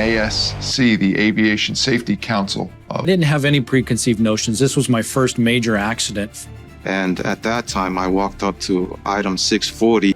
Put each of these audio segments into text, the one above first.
ASC, the Aviation Safety Council. I didn't have any preconceived notions. This was my first major accident. And at that time, I walked up to item 640.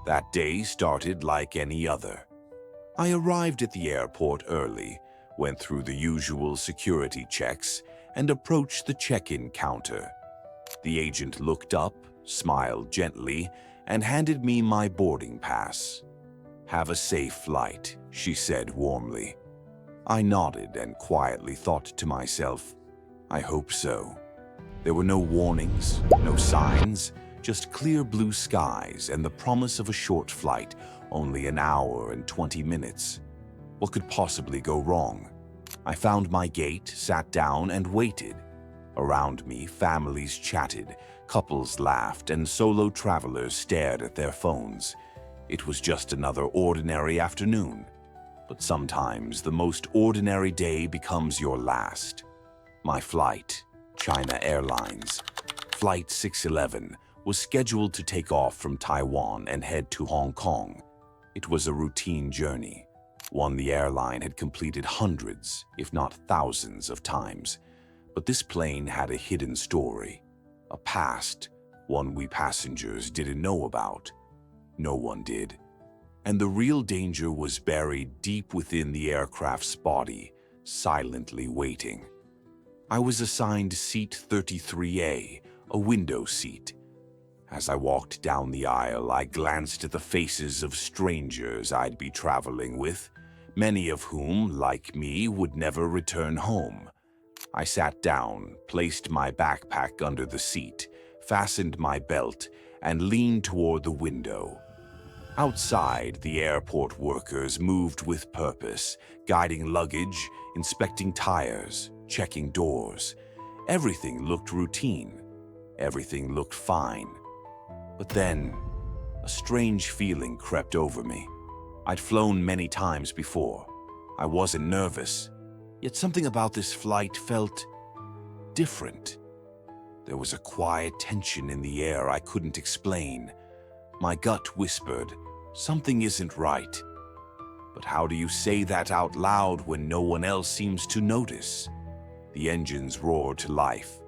That day started like any other. I arrived at the airport early, went through the usual security checks, and approached the check-in counter. The agent looked up, smiled gently, and handed me my boarding pass. "Have a safe flight," she said warmly. I nodded and quietly thought to myself, I hope so. There were no warnings, no signs, just clear blue skies and the promise of a short flight, only an hour and 20 minutes. What could possibly go wrong? I found my gate, sat down, and waited. Around me, families chatted, couples laughed, and solo travelers stared at their phones. It was just another ordinary afternoon. But sometimes the most ordinary day becomes your last. My flight, China Airlines, Flight 611, was scheduled to take off from Taiwan and head to Hong Kong. It was a routine journey, one the airline had completed hundreds, if not thousands of times. But this plane had a hidden story, a past, one we passengers didn't know about. No one did. And the real danger was buried deep within the aircraft's body, silently waiting. I was assigned seat 33A, a window seat. As I walked down the aisle, I glanced at the faces of strangers I'd be traveling with, many of whom, like me, would never return home. I sat down, placed my backpack under the seat, fastened my belt, and leaned toward the window. Outside, the airport workers moved with purpose, guiding luggage, inspecting tires, checking doors. Everything looked routine. Everything looked fine. But then, a strange feeling crept over me. I'd flown many times before. I wasn't nervous, yet something about this flight felt different. There was a quiet tension in the air I couldn't explain. My gut whispered, something isn't right. But how do you say that out loud when no one else seems to notice? The engines roared to life.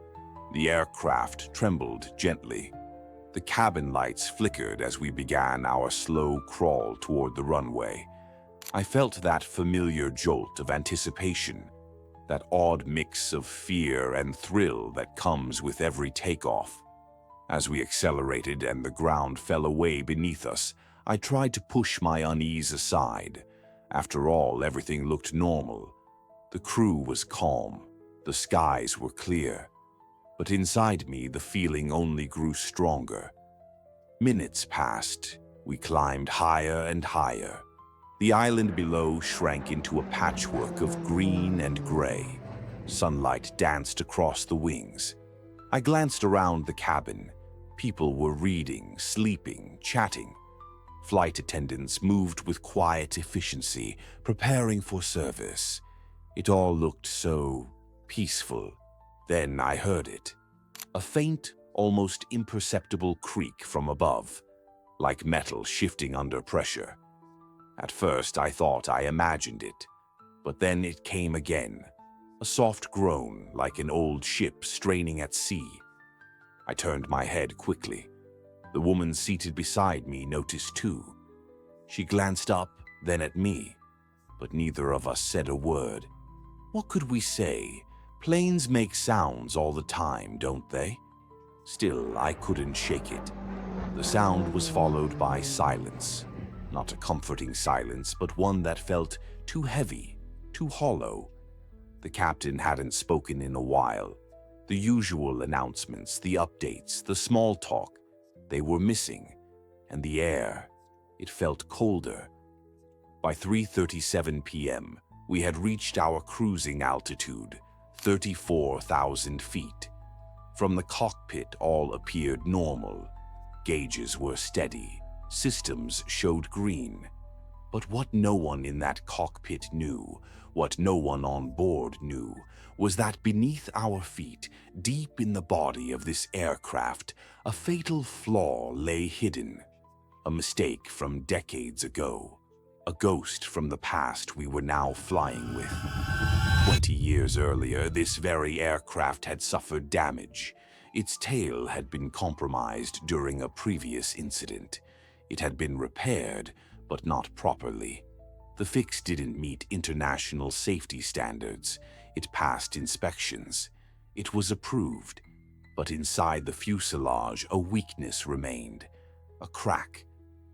The aircraft trembled gently. The cabin lights flickered as we began our slow crawl toward the runway. I felt that familiar jolt of anticipation, that odd mix of fear and thrill that comes with every takeoff. As we accelerated and the ground fell away beneath us, I tried to push my unease aside. After all, everything looked normal. The crew was calm. The skies were clear. But inside me, the feeling only grew stronger. Minutes passed. We climbed higher and higher. The island below shrank into a patchwork of green and gray. Sunlight danced across the wings. I glanced around the cabin. People were reading, sleeping, chatting. Flight attendants moved with quiet efficiency, preparing for service. It all looked so peaceful. Then I heard it. A faint, almost imperceptible creak from above, like metal shifting under pressure. At first, I thought I imagined it, but then it came again. A soft groan, like an old ship straining at sea. I turned my head quickly. The woman seated beside me noticed too. She glanced up, then at me, but neither of us said a word. What could we say? Planes make sounds all the time, don't they? Still, I couldn't shake it. The sound was followed by silence. Not a comforting silence, but one that felt too heavy, too hollow. The captain hadn't spoken in a while. The usual announcements, the updates, the small talk, they were missing. And the air, it felt colder. By 3:37 p.m., we had reached our cruising altitude, 34,000 feet. From the cockpit, all appeared normal. Gauges were steady. Systems showed green. But what no one in that cockpit knew, what no one on board knew, was that beneath our feet, deep in the body of this aircraft, a fatal flaw lay hidden. A mistake from decades ago. A ghost from the past we were now flying with. 20 years earlier, this very aircraft had suffered damage. Its tail had been compromised during a previous incident. It had been repaired, but not properly. The fix didn't meet international safety standards. It passed inspections. It was approved. But inside the fuselage, a weakness remained. A crack.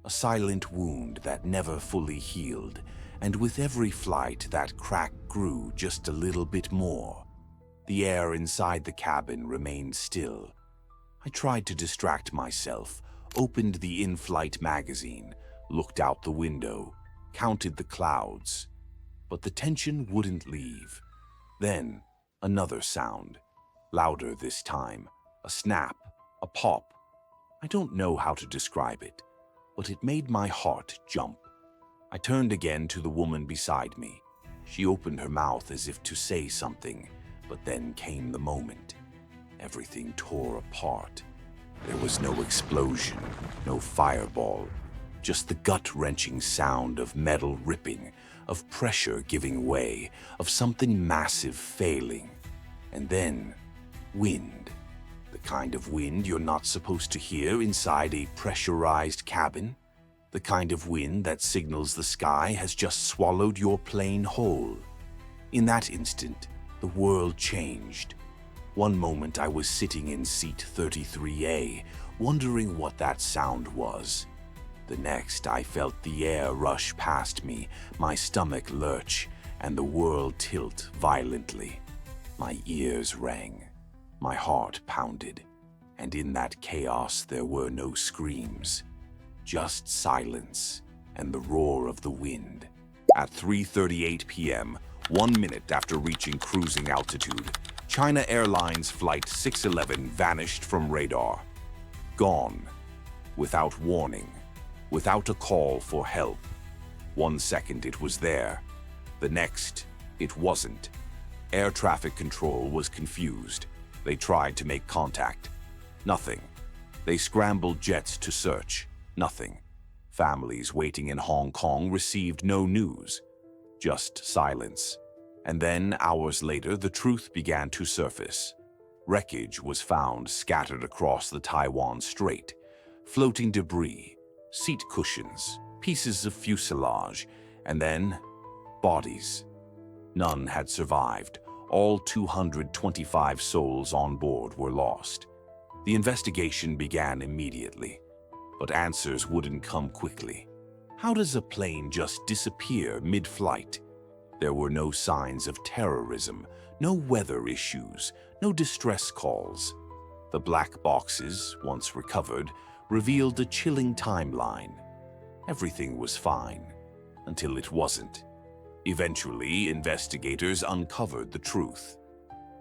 A silent wound that never fully healed. And with every flight, that crack grew just a little bit more. The air inside the cabin remained still. I tried to distract myself, opened the in-flight magazine, looked out the window, counted the clouds. But the tension wouldn't leave. Then, another sound. Louder this time. A snap. A pop. I don't know how to describe it, but it made my heart jump. I turned again to the woman beside me. She opened her mouth as if to say something, but then came the moment. Everything tore apart. There was no explosion, no fireball, just the gut-wrenching sound of metal ripping, of pressure giving way, of something massive failing. And then, wind. The kind of wind you're not supposed to hear inside a pressurized cabin. The kind of wind that signals the sky has just swallowed your plane whole. In that instant, the world changed. One moment I was sitting in seat 33A, wondering what that sound was. The next I felt the air rush past me, my stomach lurch, and the world tilt violently. My ears rang, my heart pounded, and in that chaos there were no screams. Just silence and the roar of the wind. At 3:38 p.m., 1 minute after reaching cruising altitude, China Airlines Flight 611 vanished from radar. Gone. Without warning. Without a call for help. 1 second it was there. The next, it wasn't. Air traffic control was confused. They tried to make contact. Nothing. They scrambled jets to search. Nothing. Families waiting in Hong Kong received no news. Just silence. And then, hours later, the truth began to surface. Wreckage was found scattered across the Taiwan Strait. Floating debris, seat cushions, pieces of fuselage, and then, bodies. None had survived. All 225 souls on board were lost. The investigation began immediately. But answers wouldn't come quickly. How does a plane just disappear mid-flight? There were no signs of terrorism, no weather issues, no distress calls. The black boxes, once recovered, revealed a chilling timeline. Everything was fine, until it wasn't. Eventually, investigators uncovered the truth.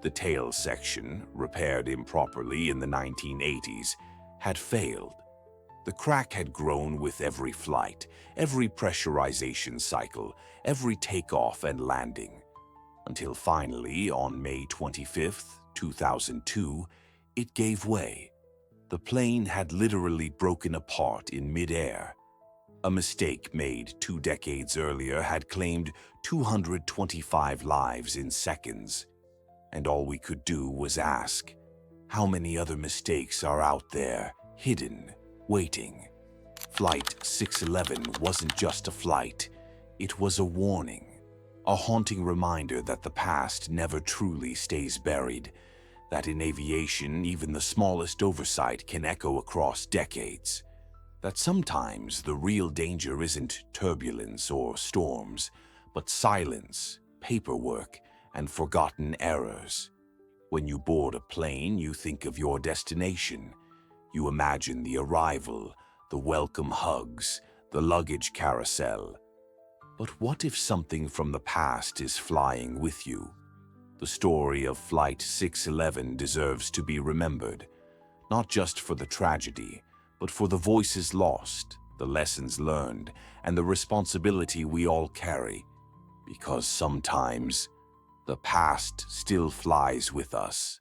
The tail section, repaired improperly in the 1980s, had failed. The crack had grown with every flight, every pressurization cycle, every takeoff and landing, until finally, on May 25, 2002, it gave way. The plane had literally broken apart in midair. A mistake made 2 decades earlier had claimed 225 lives in seconds, and all we could do was ask, how many other mistakes are out there, hidden, waiting? Flight 611 wasn't just a flight, it was a warning, a haunting reminder that the past never truly stays buried, that in aviation even the smallest oversight can echo across decades, that sometimes the real danger isn't turbulence or storms, but silence, paperwork, and forgotten errors. When you board a plane, you think of your destination. You imagine the arrival, the welcome hugs, the luggage carousel. But what if something from the past is flying with you? The story of Flight 611 deserves to be remembered, not just for the tragedy, but for the voices lost, the lessons learned, and the responsibility we all carry. Because sometimes, the past still flies with us.